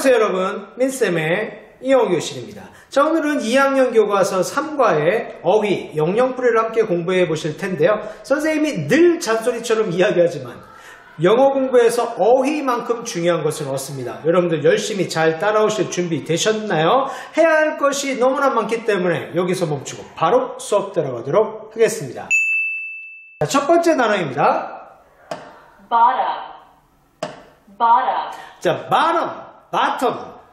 안녕하세요 여러분, 민쌤의 이영교실입니다. 자, 오늘은 2학년 교과서 3과의 어휘, 영영풀이를 함께 공부해 보실 텐데요. 선생님이 늘 잔소리처럼 이야기하지만 영어 공부에서 어휘만큼 중요한 것은 없습니다. 여러분들 열심히 잘 따라오실 준비 되셨나요? 해야 할 것이 너무나 많기 때문에 여기서 멈추고 바로 수업 들어가도록 하겠습니다. 자, 첫 번째 단어입니다. bottom, bottom. 자,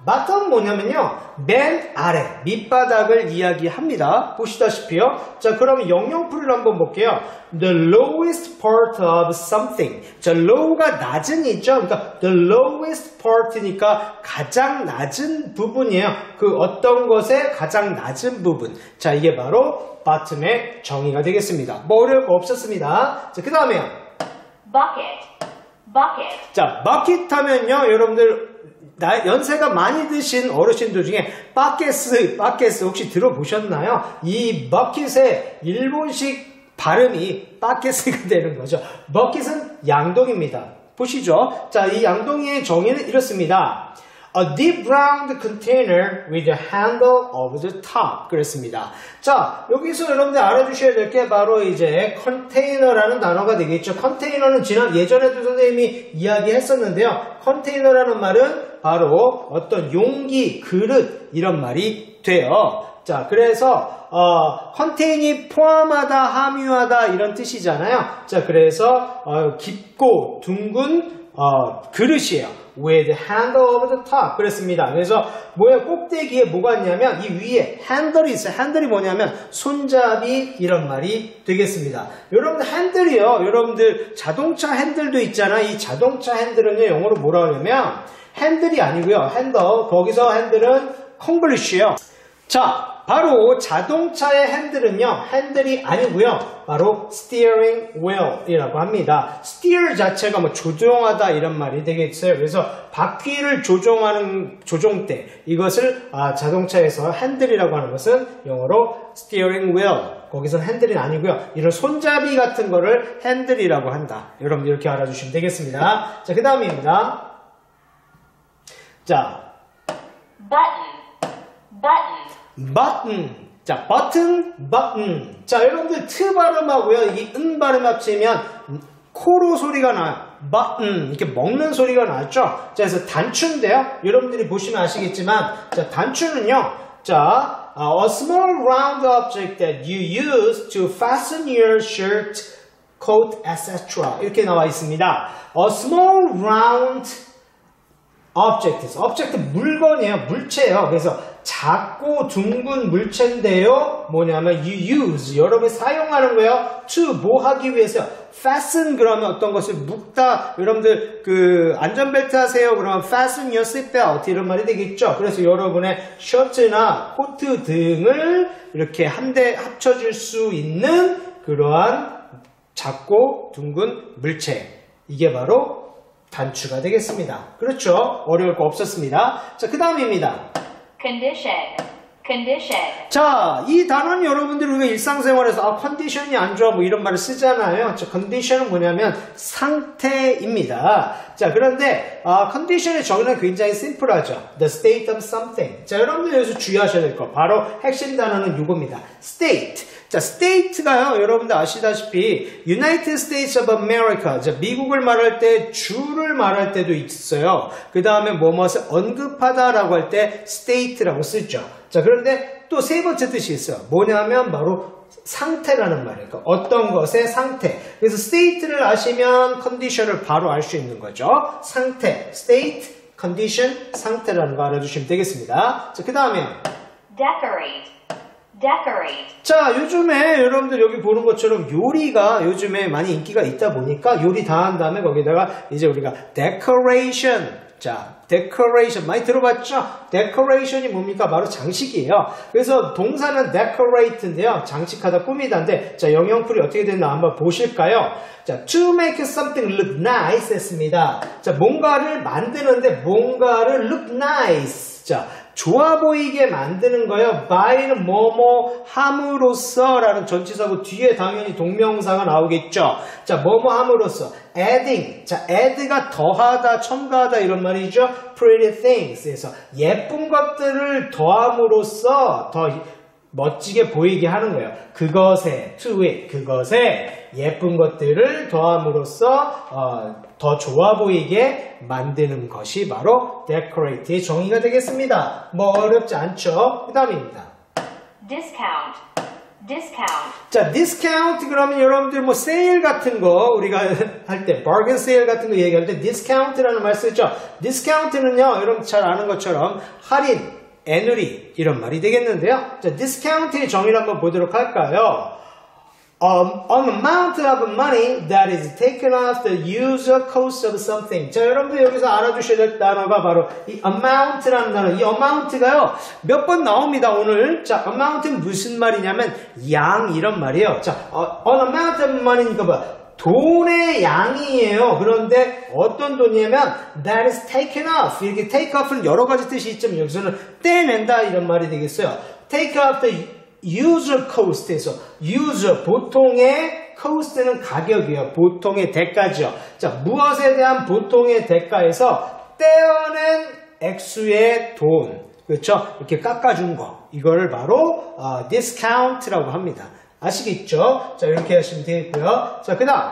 bottom 뭐냐면요, 맨 아래 밑바닥을 이야기합니다. 보시다시피요. 자, 그러면 영영풀이를 한번 볼게요. The lowest part of something. 자, low가 낮은 있죠. 그러니까 the lowest part니까 가장 낮은 부분이에요. 그 어떤 것의 가장 낮은 부분. 자, 이게 바로 bottom의 정의가 되겠습니다. 뭐 어려울 거 없었습니다. 자, 그 다음에요. bucket. 자, 버킷 하면요, 여러분들 연세가 많이 드신 어르신들 중에 바케스 혹시 들어보셨나요? 이 버킷의 일본식 발음이 바케스가 되는 거죠. 버킷은 양동입니다. 보시죠. 자, 이 양동이의 정의는 이렇습니다. A deep round container with a handle over the top. 그랬습니다. 자, 여기서 여러분들 알아주셔야 될 게 바로 이제 컨테이너라는 단어가 되겠죠. 컨테이너는 예전에도 선생님이 이야기했었는데요. 컨테이너라는 말은 바로 어떤 용기, 그릇 이런 말이 돼요. 자, 그래서 컨테인이 포함하다, 함유하다 이런 뜻이잖아요. 자, 그래서 깊고 둥근 그릇이에요. With handle over the top. 그랬습니다. 그래서 꼭대기에 뭐가 있냐면 이 위에 핸들이 있어요. 핸들이 뭐냐면 손잡이 이런 말이 되겠습니다. 여러분들 핸들이요. 여러분들 자동차 핸들도 있잖아. 이 자동차 핸들은요, 영어로 뭐라 하냐면 핸들이 아니고요. 핸들. 거기서 핸들은 컴블리쉬예요. 자, 바로 자동차의 핸들은요, 핸들이 아니고요, 바로 steering wheel이라고 합니다. steer 자체가 뭐 조종하다 이런 말이 되겠어요. 그래서 바퀴를 조종하는 조종대, 이것을 자동차에서 핸들이라고 하는 것은 영어로 steering wheel, 거기서 핸들이 아니고요, 이런 손잡이 같은 거를 핸들이라고 한다. 여러분들 이렇게 알아주시면 되겠습니다. 자, 그 다음입니다. 자, button. 자, button. 자, 여러분들 트 발음하고요, 이 은 발음 합치면 코로 소리가 나요. button. 이렇게 먹는 소리가 나죠. 자, 그래서 단추인데요. 여러분들이 보시면 아시겠지만, 자, 단추는요. 자, a small round object that you use to fasten your shirt, coat, etc. 이렇게 나와 있습니다. A small round object 물건이에요. 물체예요. 그래서 작고 둥근 물체인데요. 뭐냐면 you use, 여러분이 사용하는 거예요. to, 뭐 하기 위해서요. fasten 그러면 어떤 것을 묶다. 여러분들 그 안전벨트 하세요. 그러면 fasten your seatbelt 이런 말이 되겠죠. 그래서 여러분의 셔츠나 코트 등을 이렇게 한데 합쳐줄 수 있는 그러한 작고 둥근 물체. 이게 바로 단추가 되겠습니다. 그렇죠? 어려울 거 없었습니다. 자, 그 다음입니다. condition. 자, 이 단어는 여러분들이 우리가 일상생활에서 컨디션이 안 좋아 뭐 이런 말을 쓰잖아요. 자, 컨디션은 뭐냐면 상태입니다. 자, 그런데 컨디션의 정의는 굉장히 심플하죠. The state of something. 자, 여러분들 여기서 주의하셔야 될 거 바로 핵심 단어는 이겁니다. state. 자, state가요, 여러분들 아시다시피 United States of America. 자, 미국을 말할 때 주를 말할 때도 있어요. 그 다음에 무엇을 언급하다라고 할 때 state라고 쓰죠. 자, 그런데 또 세 번째 뜻이 있어요. 뭐냐면 바로 상태라는 말이에요. 그러니까 어떤 것의 상태. 그래서 state를 아시면 condition을 바로 알 수 있는 거죠. 상태, state, condition, 상태라는 거 알아주시면 되겠습니다. 자, 그 다음에 decorate. 자, 요즘에 여러분들 여기 보는 것처럼 요리가 요즘에 많이 인기가 있다 보니까 요리 다 한 다음에 거기다가 이제 우리가 decoration. 자, decoration 많이 들어봤죠? decoration이 뭡니까? 바로 장식이에요. 그래서 동사는 decorate인데요. 장식하다, 꾸미다인데, 자, 영영풀이 어떻게 됐나 한번 보실까요? 자, to make something look nice 했습니다. 자, 뭔가를 만드는데 뭔가를 look nice. 자, 좋아 보이게 만드는 거예요. by는 뭐뭐 함으로써 라는 전치사고 뒤에 당연히 동명사가 나오겠죠. 자, 뭐뭐 함으로써 adding. 자, add가 더하다, 첨가하다 이런 말이죠. pretty things에서 예쁜 것들을 더함으로써 더 멋지게 보이게 하는 거예요. 그것에, to it, 그것에 예쁜 것들을 더함으로써 더 좋아 보이게 만드는 것이 바로 decorate의 정의가 되겠습니다. 뭐 어렵지 않죠? 그 다음입니다. discount, discount, 자, discount 그러면 여러분들 뭐 세일 같은 거 우리가 할 때 bargain sale 같은 거 얘기할 때 discount라는 말 쓰죠. discount는요, 여러분 잘 아는 것처럼 할인, 애누리 이런 말이 되겠는데요. 자, discount의 정의를 한번 보도록 할까요? An amount of money that is taken off the usual cost of something. 자, 여러분들 여기서 알아두셔야 될 단어가 바로 이 amount라는 단어. 이 amount가요, 몇 번 나옵니다, 오늘. 자, amount는 무슨 말이냐면 양 이런 말이에요. 자, an amount of money니까 뭐 돈의 양이에요. 그런데 어떤 돈이냐면 that is taken off. 이렇게 take off는 여러 가지 뜻이 있지만 여기서는 떼낸다 이런 말이 되겠어요. take off the usual cost에서 usual 보통의 cost는 가격이에요. 보통의 대가죠. 자, 무엇에 대한 보통의 대가에서 떼어낸 액수의 돈, 그렇죠? 이렇게 깎아준 거, 이거를 바로 discount라고 합니다. 아시겠죠? 자, 이렇게 하시면 되겠고요. 자, 그 다음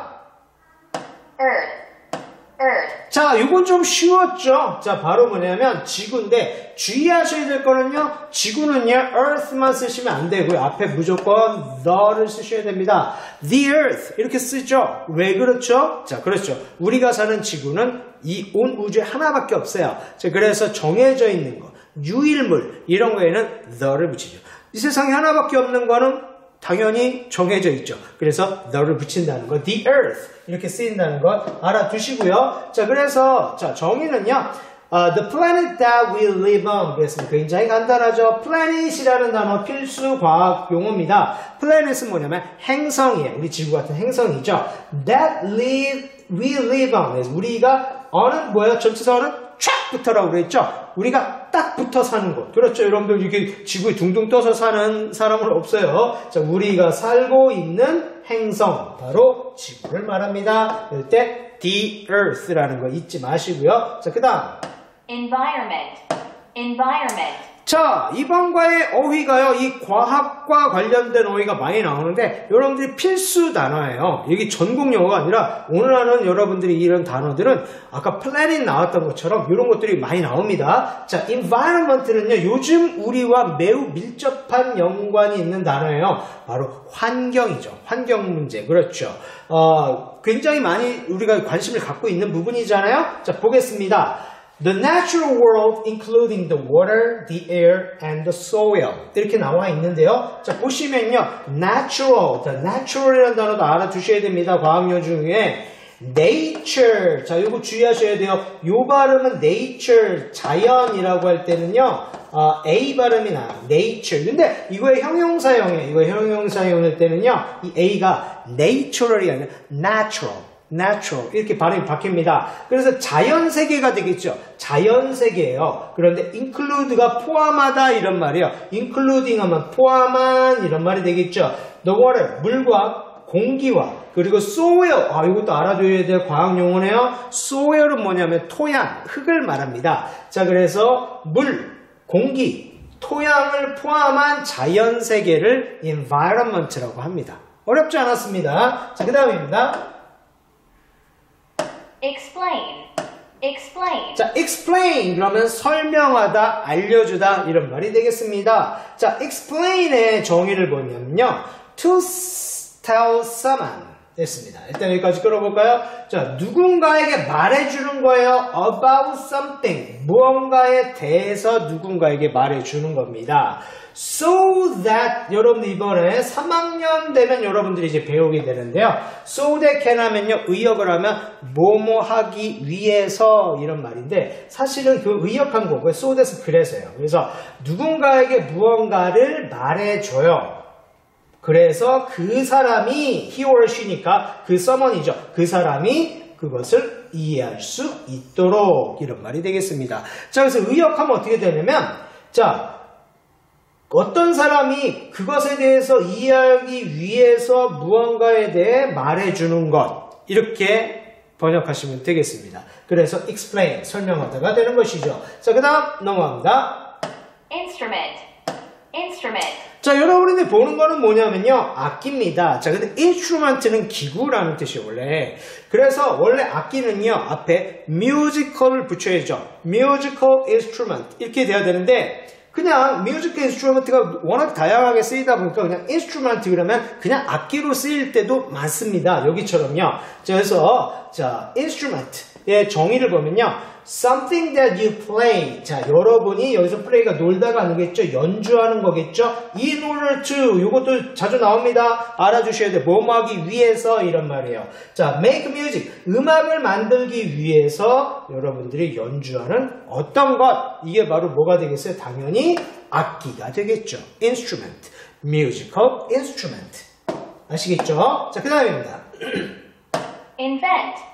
earth, earth, 자, 이건 좀 쉬웠죠? 자, 바로 뭐냐면 지구인데 주의하셔야 될 거는요, 지구는요 earth만 쓰시면 안 되고요, 앞에 무조건 the를 쓰셔야 됩니다. The earth 이렇게 쓰죠. 왜 그렇죠? 자, 그렇죠. 우리가 사는 지구는 이 온 우주에 하나밖에 없어요. 자, 그래서 정해져 있는 거, 유일물 이런 거에는 the를 붙이죠. 이 세상에 하나밖에 없는 거는 당연히 정해져 있죠. 그래서 the를 붙인다는 거, the earth 이렇게 쓰인다는 것 알아두시고요. 자, 그래서 자, 정의는요, the planet that we live on. 그랬습니다. 굉장히 간단하죠. planet이라는 단어 필수 과학 용어입니다. planet은 뭐냐면 행성이에요. 우리 지구 같은 행성이죠. that we live on. 우리가 on은 뭐예요? 전치사어는 촥 붙어라고 그랬죠. 우리가 딱 붙어 사는 곳. 그렇죠. 여러분들 이렇게 지구에 둥둥 떠서 사는 사람은 없어요. 자, 우리가 살고 있는 행성, 바로 지구를 말합니다. 이럴 때 the earth라는 거 잊지 마시고요. 자, 그 다음 environment, environment, 자, 이번과의 어휘가요, 이 과학과 관련된 어휘가 많이 나오는데 여러분들이 필수 단어예요. 여기 전공 용어가 아니라 오늘 하는 여러분들이 이런 단어들은 아까 planet 나왔던 것처럼 이런 것들이 많이 나옵니다. 자, environment는요, 요즘 우리와 매우 밀접한 연관이 있는 단어예요. 바로 환경이죠. 환경 문제. 그렇죠. 굉장히 많이 우리가 관심을 갖고 있는 부분이잖아요. 자, 보겠습니다. The natural world, including the water, the air, and the soil. 이렇게 나와 있는데요. 자, 보시면요. natural, the natural이라는 단어도 알아두셔야 됩니다. 과학용 중에. nature. 자, 요거 주의하셔야 돼요. 요 발음은 nature, 자연이라고 할 때는요. A 발음이 나요. nature. 근데 이거의 형용사형이에요. 이거의 형용사형일 때는요. 이 A가 natural이 아니라 natural 이렇게 발음이 바뀝니다. 그래서 자연세계가 되겠죠. 자연세계예요. 그런데 include가 포함하다 이런 말이에요. including 하면 포함한 이런 말이 되겠죠. the water, 물과 공기와 그리고 soil, 이것도 알아둬야 될 과학용어네요. soil은 뭐냐면 토양, 흙을 말합니다. 자, 그래서 물, 공기, 토양을 포함한 자연세계를 environment라고 합니다. 어렵지 않았습니다. 자, 그 다음입니다. explain, explain, 자, explain 그러면 설명하다, 알려주다 이런 말이 되겠습니다. 자, explain의 정의를 보면요, to tell someone 됐습니다. 일단 여기까지 끌어볼까요? 자, 누군가에게 말해주는 거예요. about something, 무언가에 대해서 누군가에게 말해주는 겁니다. So that, 여러분들 이번에 3학년 되면 여러분들이 이제 배우게 되는데요. So that can 하면요, 의역을 하면 뭐뭐 하기 위해서 이런 말인데 사실은 그 의역한 거고요. So that은 그래서요. 그래서 누군가에게 무언가를 말해줘요. 그래서 그 사람이 he or she니까 그 someone이죠. 그 사람이 그것을 이해할 수 있도록 이런 말이 되겠습니다. 자, 그래서 의역하면 어떻게 되냐면, 자, 어떤 사람이 그것에 대해서 이해하기 위해서 무언가에 대해 말해주는 것. 이렇게 번역하시면 되겠습니다. 그래서 explain, 설명하다가 되는 것이죠. 자, 그 다음 넘어갑니다. Instrument. Instrument. 자, 여러분이 보는 거는 뭐냐면요. 악기입니다. 자, 근데 instrument는 기구라는 뜻이에요, 원래. 그래서 원래 악기는요, 앞에 musical을 붙여야죠. musical instrument. 이렇게 돼야 되는데, 그냥 musical instrument가 워낙 다양하게 쓰이다 보니까 그냥 instrument 그러면 그냥 악기로 쓰일 때도 많습니다. 여기처럼요. 자, 그래서, 자, instrument의 정의를 보면요. Something that you play. 자, 여러분이 여기서 play가 놀다가 아니겠죠? 연주하는 거겠죠? In order to. 이것도 자주 나옵니다. 알아주셔야 돼요. 뭐 하기 위해서 이런 말이에요. 자, make music. 음악을 만들기 위해서 여러분들이 연주하는 어떤 것. 이게 바로 뭐가 되겠어요? 당연히 악기가 되겠죠. Instrument. Musical instrument. 아시겠죠? 자, 그 다음입니다. Invent.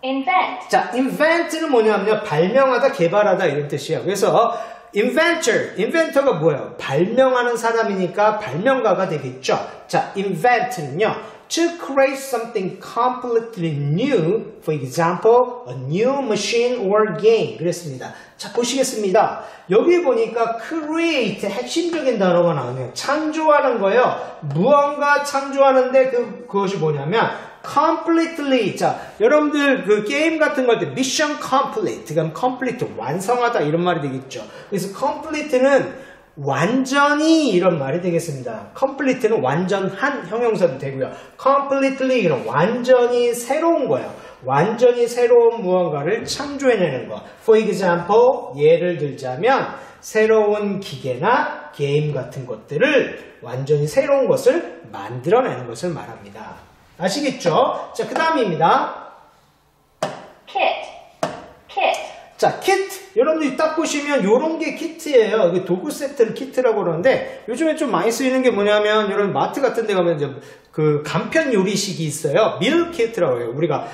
Invent. 자, invent는 뭐냐면요. 발명하다, 개발하다 이런 뜻이에요. 그래서 inventor가 뭐예요? 발명하는 사람이니까 발명가가 되겠죠. 자, invent는요. To create something completely new, for example, a new machine or game. 그랬습니다. 자, 보시겠습니다. 여기 보니까 create, 핵심적인 단어가 나오네요. 창조하는 거예요. 무언가 창조하는데 그것이 뭐냐면 completely. 자, 여러분들 그 게임 같은 거 할 때 mission complete. 그럼 complete, 완성하다 이런 말이 되겠죠. 그래서 complete는 완전히 이런 말이 되겠습니다. complete는 완전한 형용사도 되고요. completely 이런 완전히 새로운 거예요. 완전히 새로운 무언가를 창조해내는 거. For example, 예를 들자면 새로운 기계나 게임 같은 것들을 완전히 새로운 것을 만들어내는 것을 말합니다. 아시겠죠? 자, 그 다음입니다. Kit. Kit. 자, 키트. 여러분들이 딱 보시면 요런 게 키트예요. 도구 세트를 키트라고 그러는데 요즘에 좀 많이 쓰이는 게 뭐냐면 이런 마트 같은 데 가면 이제 그 간편 요리식이 있어요. 밀 키트라고 해요. 우리가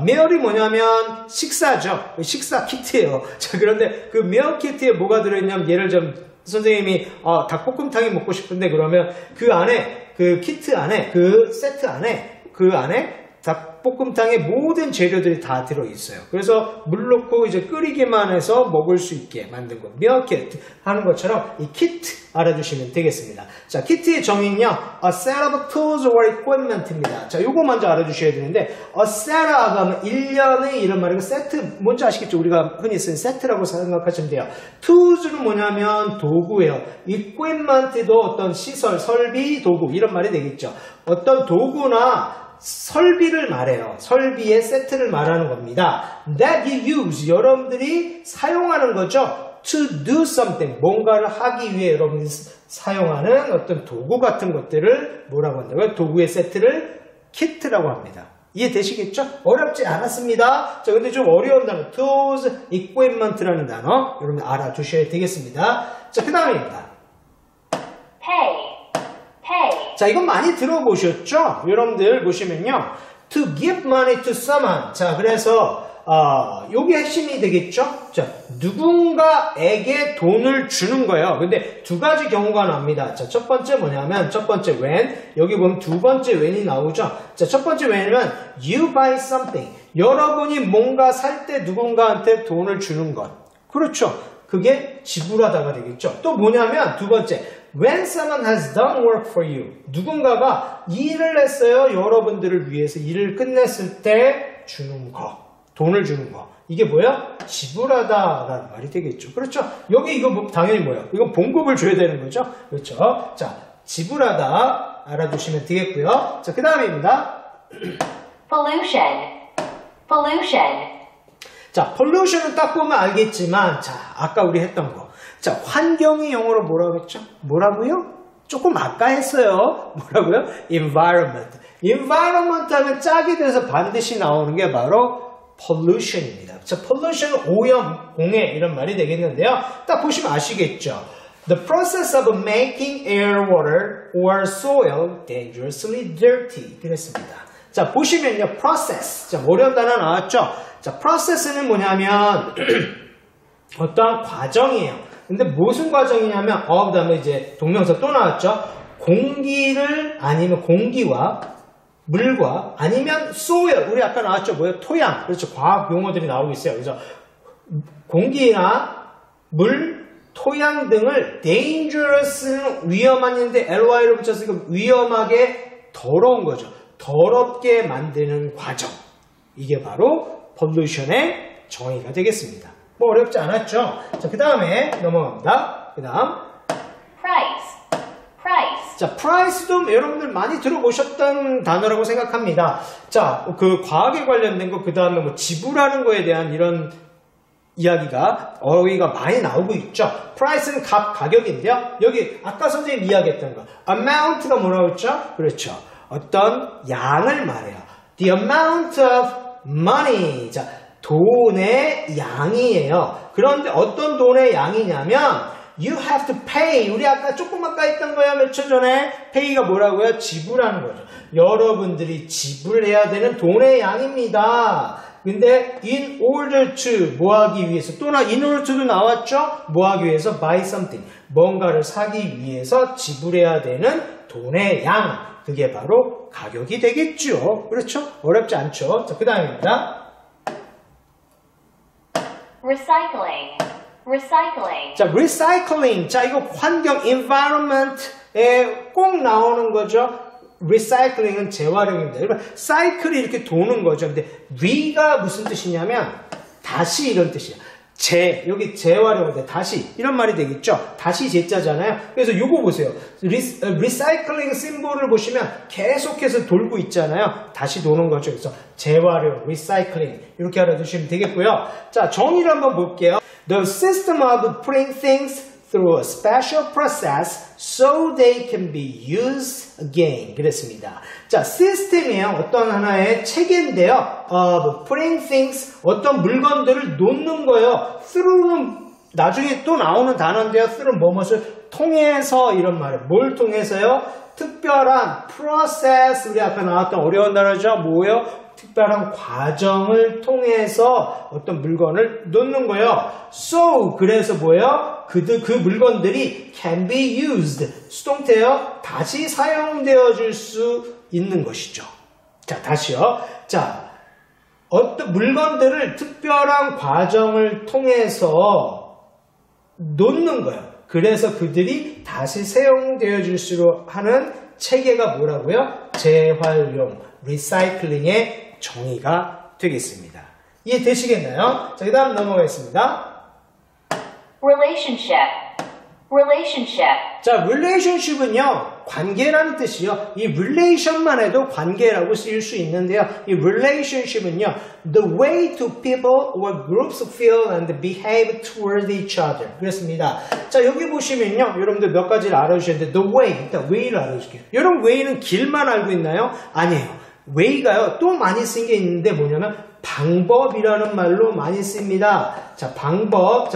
meal이 뭐냐면 식사죠. 식사 키트예요. 자, 그런데 그 meal 키트에 뭐가 들어있냐면 예를 들면 선생님이 닭볶음탕이 먹고 싶은데 그러면 그 안에 그 키트 안에 그 세트 안에 그 안에 닭볶음탕의 모든 재료들이 다 들어있어요. 그래서 물 넣고 이제 끓이기만 해서 먹을 수 있게 만든 거. mealkit 하는 것처럼 이 키트 알아주시면 되겠습니다. 자, 키트의 정의는요. A set of tools or equipment입니다. 자, 요거 먼저 알아주셔야 되는데 a set가 하면 1년의 이런 말이고 세트 뭔지 아시겠죠? 우리가 흔히 쓰는 세트라고 생각하시면 돼요. tools는 뭐냐면 도구예요. equipment도 어떤 시설, 설비, 도구 이런 말이 되겠죠. 어떤 도구나 설비를 말해요. 설비의 세트를 말하는 겁니다. That you use, 여러분들이 사용하는 거죠. To do something, 뭔가를 하기 위해 여러분들이 사용하는 어떤 도구 같은 것들을 뭐라고 한다고요? 도구의 세트를 키트라고 합니다. 이해되시겠죠? 어렵지 않았습니다. 자, 근데 좀 어려운 단어, tools, equipment라는 단어 여러분 알아두셔야 되겠습니다. 자, 그 다음입니다. Pay. 자, 이건 많이 들어보셨죠? 여러분들 보시면요. To give money to someone. 자, 그래서 요게 핵심이 되겠죠? 자, 누군가에게 돈을 주는 거예요. 근데 두 가지 경우가 나옵니다. 자, 첫 번째 뭐냐면 첫 번째 when, 여기 보면 두 번째 when이 나오죠. 자, 첫 번째 when은 you buy something. 여러분이 뭔가 살 때 누군가한테 돈을 주는 것. 그렇죠. 그게 지불하다가 되겠죠. 또 뭐냐면 두 번째 when someone has done work for you. 누군가가 일을 했어요. 여러분들을 위해서 일을 끝냈을 때 주는 거. 돈을 주는 거. 이게 뭐야? 지불하다라는 말이 되겠죠. 그렇죠? 여기 이거 당연히 뭐예요? 이건 봉급을 줘야 되는 거죠. 그렇죠? 자, 지불하다 알아두시면 되겠고요. 자, 그 다음입니다. Pollution. Pollution. 자, pollution은 딱 보면 알겠지만, 자, 아까 우리 했던 거. 자, 환경이 영어로 뭐라고 했죠? 뭐라고요? 조금 아까 했어요. 뭐라고요? environment. environment 하면 짝이 돼서 반드시 나오는 게 바로 pollution입니다. 자, pollution은 오염, 공해 이런 말이 되겠는데요. 딱 보시면 아시겠죠? The process of making air, water, or soil dangerously dirty. 그랬습니다. 자, 보시면요. process. 자, 어려운 단어 나왔죠? 자, process는 뭐냐면 어떠한 과정이에요. 근데 무슨 과정이냐면 그 다음에 이제 동명사 또 나왔죠. 공기를 아니면 공기와 물과 아니면 soil 우리 아까 나왔죠. 뭐예요? 토양. 그렇죠. 과학 용어들이 나오고 있어요. 그래서 공기나 물, 토양 등을 dangerous는 위험한인데 ly를 붙였으니까 위험하게 더러운 거죠. 더럽게 만드는 과정. 이게 바로 pollution의 정의가 되겠습니다. 뭐 어렵지 않았죠? 자, 그 다음에 넘어갑니다. 그 다음 price, 자, price도 여러분들 많이 들어보셨던 단어라고 생각합니다. 자, 그 과학에 관련된 거, 그 다음에 뭐 지불하는 거에 대한 이런 이야기가 어휘가 많이 나오고 있죠. price는 가격인데요. 여기 아까 선생님 이야기했던 거 amount가 뭐라고 했죠? 그렇죠. 어떤 양을 말해요. The amount of money. 자, 돈의 양이에요. 그런데 어떤 돈의 양이냐면 You have to pay. 우리 아까 조금 아까 했던 거야 몇 초 전에. pay가 뭐라고요? 지불하는 거죠. 여러분들이 지불해야 되는 돈의 양입니다. 근데 in order to 뭐 하기 위해서 또나 in order to도 나왔죠? 뭐 하기 위해서 buy something 뭔가를 사기 위해서 지불해야 되는 돈의 양 그게 바로 가격이 되겠죠. 그렇죠? 어렵지 않죠? 자, 그 다음입니다. recycling. 자, recycling. 자, 이거 환경, environment에 꼭 나오는 거죠. recycling은 재활용입니다. 여러분, 사이클이 이렇게 도는 거죠. 근데 re가 무슨 뜻이냐면 다시 이런 뜻이야. 여기 재활용인데 다시 이런 말이 되겠죠. 다시 제자잖아요. 그래서 요거 보세요. 리사이클링 심볼을 보시면 계속해서 돌고 있잖아요. 다시 도는 거죠. 그래서 재활용, 리사이클링 이렇게 알아두시면 되겠고요. 자, 정의를 한번 볼게요. The system of putting things through a special process so they can be used again. 그랬습니다. 자, 시스템이에요. 어떤 하나의 체계인데요. of putting things, 어떤 물건들을 놓는 거예요. through는 나중에 또 나오는 단어인데요. through 무엇을 통해서 이런 말을 뭘 통해서요? 특별한 process, 우리 아까 나왔던 어려운 단어죠. 뭐예요? 특별한 과정을 통해서 어떤 물건을 놓는 거예요. So, 그래서 뭐예요? 그 물건들이 can be used. 수동태요. 다시 사용되어질 수 있는 것이죠. 자, 다시요. 자, 어떤 물건들을 특별한 과정을 통해서 놓는 거예요. 그래서 그들이 다시 사용되어질 수 하는 체계가 뭐라고요? 재활용, 리사이클링의 정의가 되겠습니다. 이해되시겠나요? 자, 그 다음 넘어가겠습니다. relationship. 자, relationship은요, 관계라는 뜻이요. 이 relation만 해도 관계라고 쓰일 수 있는데요. 이 relationship은요, the way two people or groups feel and behave toward each other. 그렇습니다. 자, 여기 보시면요, 여러분들 몇 가지를 알아주셔야 돼요. The way, 일단 way를 알아주실게요. 여러분, way는 길만 알고 있나요? 아니에요. way가요, 또 많이 쓴 게 있는데 뭐냐면 방법이라는 말로 많이 씁니다. 자, 방법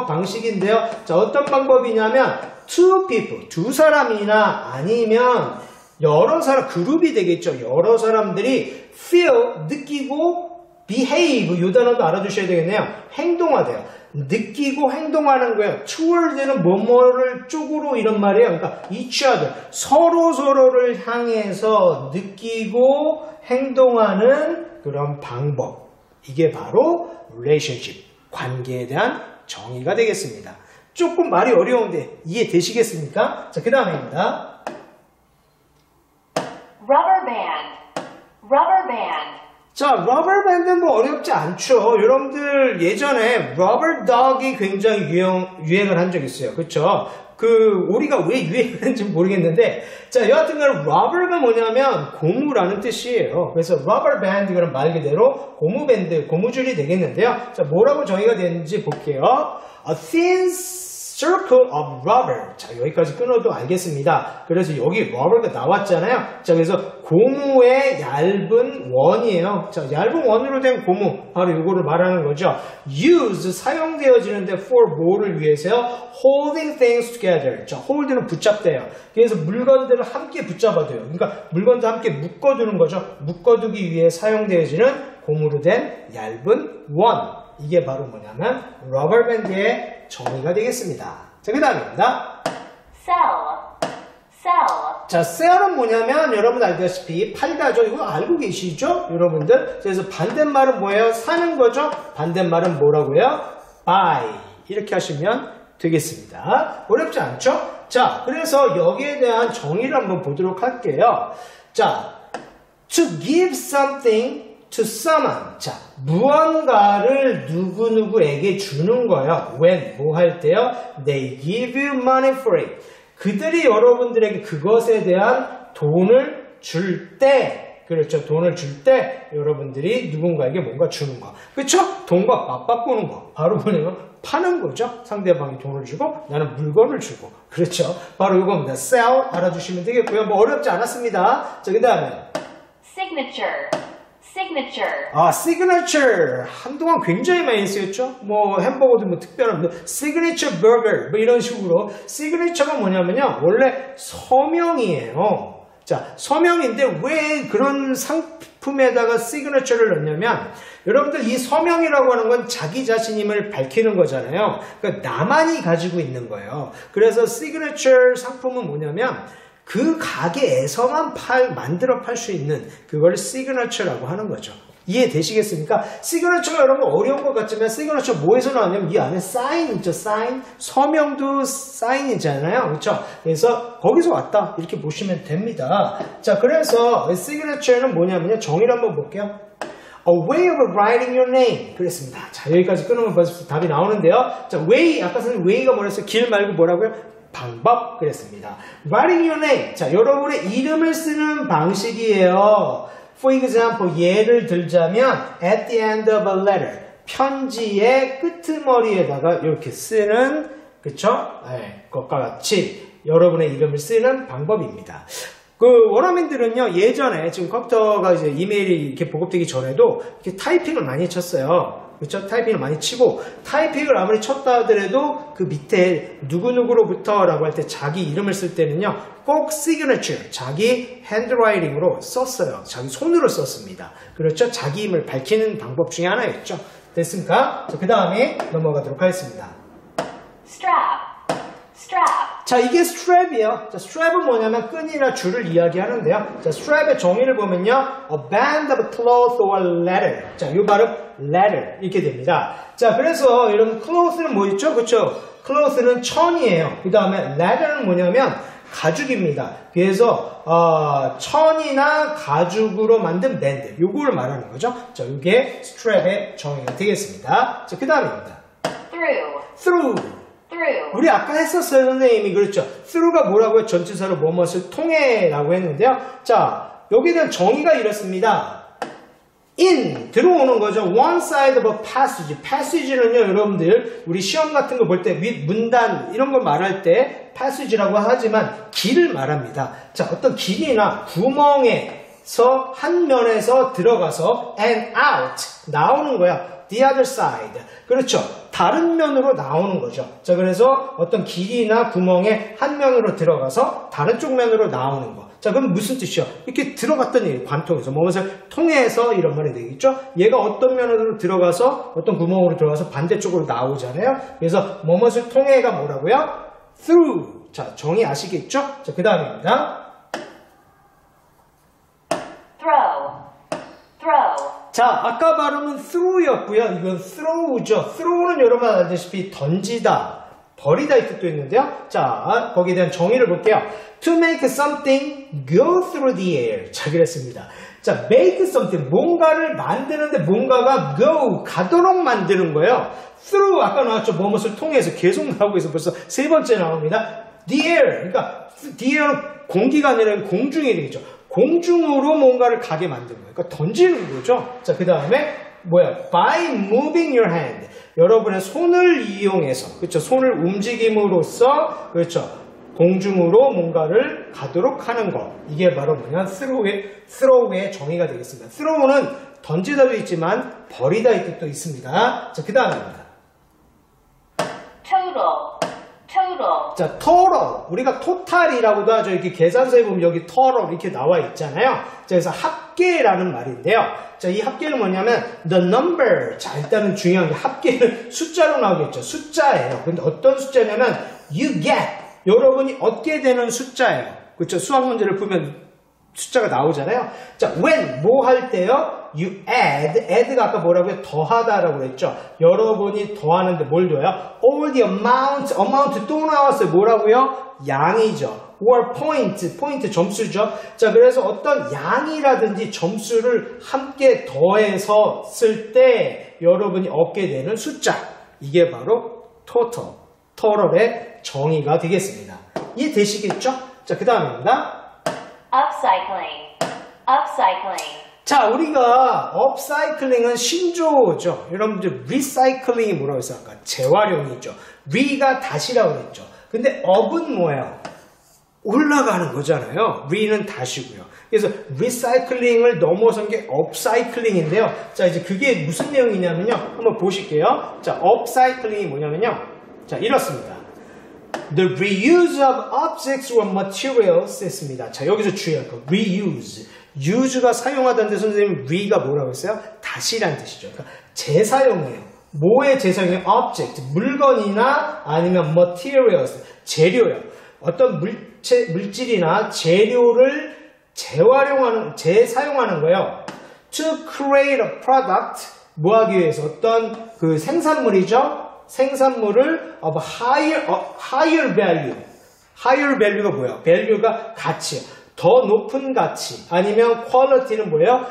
방식인데요. 자, 어떤 방법이냐면 two people, 두 사람이나 아니면 여러 사람, 그룹이 되겠죠. 여러 사람들이 feel, 느끼고 behave, 이 단어도 알아두셔야 되겠네요. 행동하대요. 느끼고 행동하는 거예요. toward는 뭐뭐를 쪽으로 이런 말이에요. 그러니까 each other, 서로를 향해서 느끼고 행동하는 그런 방법. 이게 바로 relationship, 관계에 대한 정의가 되겠습니다. 조금 말이 어려운데 이해되시겠습니까? 자, 그 다음입니다. rubber band. 자, 러버밴드는 뭐 어렵지 않죠. 여러분들 예전에 러버독이 굉장히 유행을 한 적이 있어요. 그렇죠? 우리가 왜 유행하는지 모르겠는데, 자, 여하튼간 러버가 뭐냐면 고무라는 뜻이에요. 그래서 러버밴드, 그런 말 그대로 고무밴드, 고무줄이 되겠는데요. 자, 뭐라고 정의가 되는지 볼게요. A thin circle of rubber. 자, 여기까지 끊어도 알겠습니다. 그래서 여기 rubber가 나왔잖아요. 자, 그래서 고무의 얇은 원이에요. 자, 얇은 원으로 된 고무, 바로 이거를 말하는 거죠. Used, 사용되어지는데 for 뭐를 위해서요? Holding things together. 자, hold는 붙잡대요. 그래서 물건들을 함께 붙잡아둬요. 그러니까 물건들 함께 묶어두는 거죠. 묶어두기 위해 사용되어지는 고무로 된 얇은 원. 이게 바로 뭐냐면 러버밴드의 정의가 되겠습니다. 자, 그 다음입니다. sell, sell, 자, sell은 뭐냐면 여러분 알다시피 팔다죠. 이거 알고 계시죠? 여러분들. 그래서 반대말은 뭐예요? 사는 거죠? 반대말은 뭐라고요? buy. 이렇게 하시면 되겠습니다. 어렵지 않죠? 자, 그래서 여기에 대한 정의를 한번 보도록 할게요. 자, to give something to someone. 자, 무언가를 누구누구에게 주는 거예요. when, 뭐 할 때요? They give you money for it. 그들이 여러분들에게 그것에 대한 돈을 줄 때, 그렇죠. 돈을 줄 때 여러분들이 누군가에게 뭔가 주는 거. 그렇죠? 돈과 맞바꾸는 거. 바로 뭐냐면 파는 거죠. 상대방이 돈을 주고 나는 물건을 주고. 그렇죠. 바로 이겁니다. sell 알아주시면 되겠고요. 뭐 어렵지 않았습니다. 자, 그 다음에 signature, signature, 아, signature. 한동안 굉장히 많이 쓰였죠. 뭐 햄버거도 뭐 특별한 signature burger 뭐 이런 식으로. signature가 뭐냐면요. 원래 서명이에요. 자, 서명인데 왜 그런 상품에다가 signature를 넣냐면 여러분들 이 서명이라고 하는 건 자기 자신임을 밝히는 거잖아요. 그러니까 나만이 가지고 있는 거예요. 그래서 signature 상품은 뭐냐면 그 가게에서만 만들어 팔 수 있는 그걸 signature라고 하는 거죠. 이해되시겠습니까? 시그너처가 여러분 어려운 것 같지만 시그너처 뭐에서 나왔냐면 이 안에 사인 있죠. 사인. 서명도 사인이잖아요. 그렇죠? 그래서 거기서 왔다. 이렇게 보시면 됩니다. 자, 그래서 시그너처는 뭐냐면요. 정의를 한번 볼게요. A way of writing your name. 그랬습니다. 자, 여기까지 끊으면 벌써 답이 나오는데요. 자, way. 아까 선생님 way가 뭐랬어요? 길 말고 뭐라고요? 방법. 그랬습니다. Writing your name. 자, 여러분의 이름을 쓰는 방식이에요. For example, 예를 들자면 at the end of a letter. 편지의 끄트머리에다가 이렇게 쓰는, 그쵸? 네, 것과 같이 여러분의 이름을 쓰는 방법입니다. 그 원어민들은요, 예전에 지금 컴퓨터가 이제 이메일이 이렇게 보급되기 전에도 이렇게 타이핑을 많이 쳤어요. 그렇죠? 타이핑을 많이 치고 타이핑을 아무리 쳤다 하더라도 그 밑에 누구누구로부터 라고 할 때 자기 이름을 쓸 때는요 꼭 signature, 자기 핸드라이팅으로 썼어요. 자기 손으로 썼습니다. 그렇죠? 자기 힘을 밝히는 방법 중에 하나였죠. 됐습니까? 자, 그 다음에 넘어가도록 하겠습니다. strap, strap, 자, 이게 strap이에요. 자, strap은 뭐냐면 끈이나 줄을 이야기하는데요. 자, strap의 정의를 보면요. A band of cloth or leather. 자, 이 발음 leather 이렇게 됩니다. 자, 그래서 여러분 cloth는 뭐 있죠? 그렇죠? cloth는 천이에요. 그 다음에 leather는 뭐냐면 가죽입니다. 그래서 천이나 가죽으로 만든 밴드. 요걸 말하는 거죠. 자, 이게 strap의 정의가 되겠습니다. 자, 그 다음입니다. through. 우리 아까 했었어요, 선생님이. 그렇죠. through가 뭐라고요? 전치사로 뭐뭇을 통해 라고 했는데요. 자, 여기에 대한 정의가 이렇습니다. in, 들어오는 거죠. one side of a passage. passage는요, 여러분들, 우리 시험 같은 거 볼 때 윗 문단, 이런 걸 말할 때 passage라고 하지만 길을 말합니다. 자, 어떤 길이나 구멍에서 한 면에서 들어가서 and out, 나오는 거야. the other side. 그렇죠. 다른 면으로 나오는 거죠. 자, 그래서 어떤 길이나 구멍에 한 면으로 들어가서 다른 쪽 면으로 나오는 거. 자, 그럼 무슨 뜻이요? 이렇게 들어갔던 일, 관통해서, 뭐뭇을 통해서 이런 말이 되겠죠? 얘가 어떤 면으로 들어가서, 어떤 구멍으로 들어가서 반대쪽으로 나오잖아요? 그래서 뭐뭇을 통해가 뭐라고요? through. 자, 정의 아시겠죠? 자, 그 다음입니다. throw. 자, 아까 발음은 through였고요. 이건 throw죠. throw는 여러분 알다시피 던지다, 버리다 이 뜻도 있는데요. 자, 거기에 대한 정의를 볼게요. To make something go through the air. 자, 그랬습니다. 자, make something, 뭔가를 만드는데 뭔가가 go, 가도록 만드는 거예요. through, 아까 나왔죠. 뭐뭇을 통해서 계속 나오고 있어. 벌써 세 번째 나옵니다. The air, 그러니까 the air는 공기가 아니라 공중이 되겠죠. 공중으로 뭔가를 가게 만드는 거예요. 그러니까 던지는 거죠. 자, 그 다음에 뭐야? By moving your hand. 여러분의 손을 이용해서, 그렇죠? 손을 움직임으로써, 그렇죠? 공중으로 뭔가를 가도록 하는 거. 이게 바로 뭐냐? throw의 정의가 되겠습니다. throw는 던지다도 있지만 버리다 이 뜻도 있습니다. 자, 그 다음입니다. total. total, 자, total. 우리가 토탈이라고도 하죠. 이렇게 계산서에 보면 여기 total 이렇게 나와 있잖아요. 자, 그래서 합계라는 말인데요. 자, 이 합계는 뭐냐면 the number. 자, 일단은 중요한 게 합계는 숫자로 나오겠죠. 숫자예요. 근데 어떤 숫자냐면 you get. 여러분이 얻게 되는 숫자예요. 그렇죠? 수학 문제를 보면 숫자가 나오잖아요. 자, when 뭐 할 때요? You add가 아까 뭐라고요? 더하다라고 그랬죠. 여러분이 더하는데 뭘 더해요? All the amount 또 나왔어요. 뭐라고요? 양이죠. or point 점수죠. 자, 그래서 어떤 양이라든지 점수를 함께 더해서 쓸 때 여러분이 얻게 되는 숫자. 이게 바로 total의 정의가 되겠습니다. 이해되시겠죠? 자, 그 다음입니다. upcycling, upcycling, 자, 우리가 업사이클링은 신조어죠. 여러분들 리사이클링이 뭐라고 했어요? 아까 재활용이죠. 리가 다시라고 했죠. 근데 업은 뭐예요? 올라가는 거잖아요. 리는 다시고요. 그래서 리사이클링을 넘어선 게 업사이클링인데요. 자, 이제 그게 무슨 내용이냐면요. 한번 보실게요. 자, 업사이클링이 뭐냐면요. 자, 이렇습니다. The reuse of objects or materials 했습니다. 자, 여기서 주의할 거. reuse. use가 사용하다는데 선생님 re가 뭐라고 했어요? 다시란 뜻이죠. 그러니까 재사용이에요. 뭐의 재사용이에요? object. 물건이나 아니면 materials. 재료요. 어떤 물질이나 재료를 재사용하는 거예요. To create a product. 뭐 하기 위해서? 어떤 그 생산물이죠? 생산물을 of higher value. higher value가 뭐예요? value가 가치. 더 높은 가치. 아니면 quality는 뭐예요?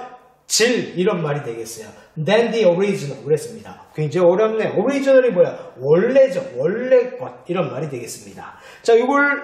질. 이런 말이 되겠어요. than the original. 그랬습니다. 굉장히 어렵네. original이 뭐야? 원래죠. 원래 것. 이런 말이 되겠습니다. 자, 이걸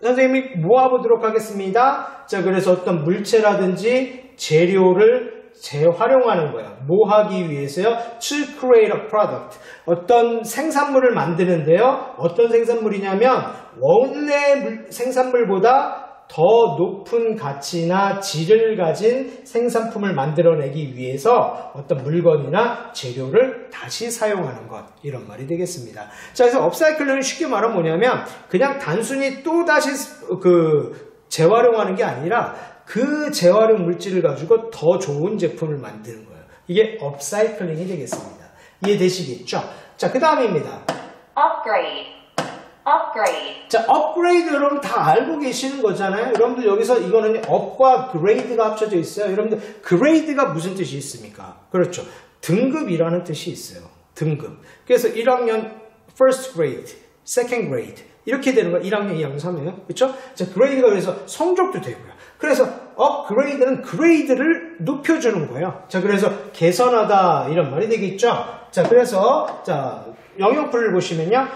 선생님이 모아보도록 하겠습니다. 자, 그래서 어떤 물체라든지 재료를 재활용하는 거예요. 뭐 하기 위해서요? To create a product. 어떤 생산물을 만드는데요. 어떤 생산물이냐면 원래 생산물보다 더 높은 가치나 질을 가진 생산품을 만들어내기 위해서 어떤 물건이나 재료를 다시 사용하는 것. 이런 말이 되겠습니다. 자, 그래서 업사이클링은 쉽게 말하면 뭐냐면 그냥 단순히 또다시 재활용하는 게 아니라 그 재활용 물질을 가지고 더 좋은 제품을 만드는 거예요. 이게 업사이클링이 되겠습니다. 이해되시겠죠? 자, 그 다음입니다. upgrade, upgrade, 자, 업그레이드 여러분 다 알고 계시는 거잖아요. 여러분들 여기서 이거는 업과 그레이드가 합쳐져 있어요. 여러분들 그레이드가 무슨 뜻이 있습니까? 그렇죠. 등급이라는 뜻이 있어요. 등급. 그래서 1학년 first grade, second grade 이렇게 되는 거예요. 1학년, 2학년, 3학년. 그렇죠? 자, 그레이드가 그래서 성적도 되고요. 그래서 업그레이드는 그레이드를 높여주는 거예요. 자, 그래서 개선하다 이런 말이 되겠죠. 자, 그래서 자, 영역풀을 보시면요.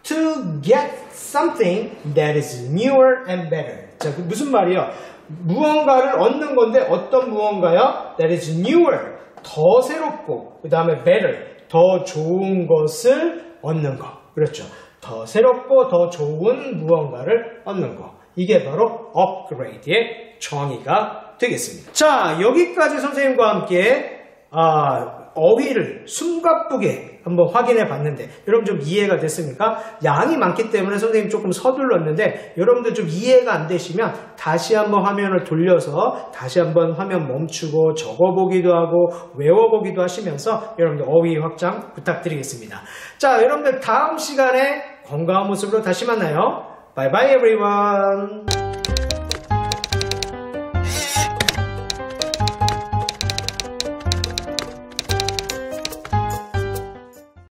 To get something that is newer and better. 자, 그 무슨 말이에요? 무언가를 얻는 건데 어떤 무언가요? That is newer. 더 새롭고 그 다음에 better. 더 좋은 것을 얻는 거. 그렇죠. 더 새롭고 더 좋은 무언가를 얻는 거. 이게 바로 업그레이드의 정의가 되겠습니다. 자, 여기까지 선생님과 함께 어휘를 숨가쁘게 한번 확인해 봤는데 여러분 좀 이해가 됐습니까? 양이 많기 때문에 선생님 조금 서둘렀는데 여러분들 좀 이해가 안 되시면 다시 한번 화면을 돌려서 다시 한번 화면 멈추고 적어보기도 하고 외워보기도 하시면서 여러분들 어휘 확장 부탁드리겠습니다. 자, 여러분들 다음 시간에 건강한 모습으로 다시 만나요. Bye bye everyone.